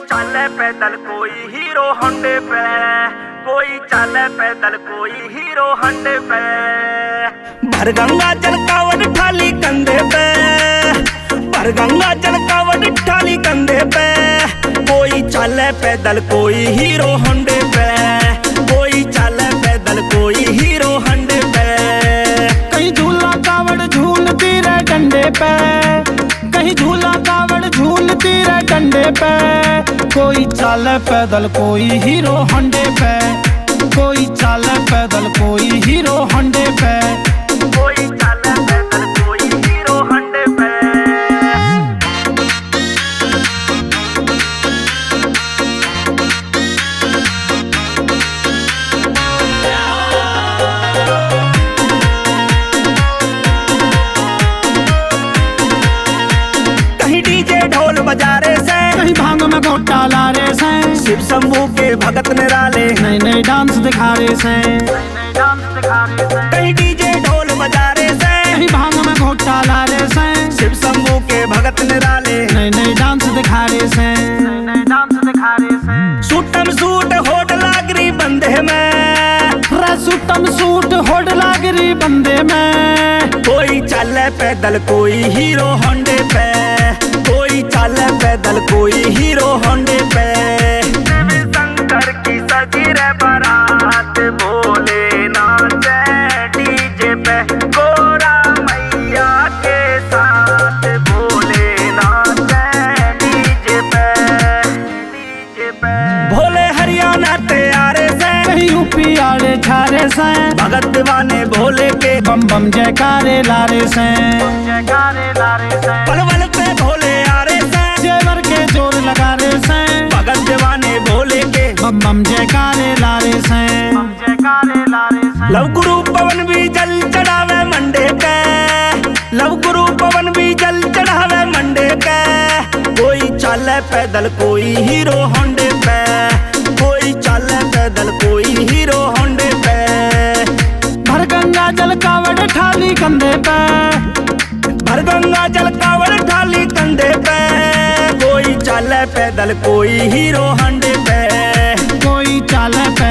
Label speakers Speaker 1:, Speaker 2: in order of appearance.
Speaker 1: चले पैदल कोई हीरो होंडे पे, कोई चले पैदल कोई हीरो होंडे पे। भर गंगा जल कावड़ ठाली कंधे पे, भर गंगा जल कावड़ ठाली कंधे पे। कोई चले पैदल कोई हीरो होंडे पे, कोई चले पैदल कोई हीरो होंडे पे।
Speaker 2: कहीं झूला कावड़ झूलती रहे डंडे पे, कहीं झूला कावड़ झूलती रहे डंडे पे। कोई चले पैदल कोई हीरो होंडे पे, कोई चले पैदल कोई हीरो होंडे पे।
Speaker 1: कोई चले पैदल कोई हीरो होंडे पे। कहीं डीजे ढोल बजा रहे से,
Speaker 2: कहीं भांग में घोटा ला रहे से।
Speaker 1: शिव शंभू के भगत निराले
Speaker 2: नए नए डांस दिखा रहे से,
Speaker 1: कहीं डीजे ढोल बजा रहे से।
Speaker 2: कहीं भांग में घोटा ला रहे से।
Speaker 1: शिव शंभू के भगत निराले
Speaker 2: नए नए डांस दिखा रहे से, नए नए डांस दिखा रहे से।
Speaker 1: सूटम सूट होट लागरी बंदे में,
Speaker 2: सूटम सूट होड लागरी बंदे में।
Speaker 1: कोई चले पैदल कोई हीरो होंडे पे, कोई चले पैदल कोई हीरो होंडे पे। शंकर की सजी रे बारात बोले नाचे डीजे पे, गोरा मैया के साथ बोले नाचे डीजे पे, डीजे पे। भोले हरियाणा तैयारे से,
Speaker 2: कहीं यूपी आड़े छारे से।
Speaker 1: भगत दीवाने भोले के
Speaker 2: बम बम जयकारे लारे से,
Speaker 1: जयकारे लारे से। पलवल पे भोले आ रहे से,
Speaker 2: जेवर के जोर लगा रहे से।
Speaker 1: भगत दीवाने भोले के
Speaker 2: बम बम जयकारे लारे से,
Speaker 1: जयकारे लारे से। लव गुरु पवन भी जल चढ़ावे मंडे के, लव गुरु पवन भी जल चढ़ावे मंडे के। कोई चले पैदल कोई हीरो होंडे पे, कोई चले पैदल कोई हीरो होंडे पे।
Speaker 2: भर गंगा जल कावड़ ठाली कंधे पे,
Speaker 1: भर गंगा जल कावड़ ठाली कंधे पे। कोई चले पैदल कोई हीरो होंडे पे,
Speaker 2: कोई चले पैदल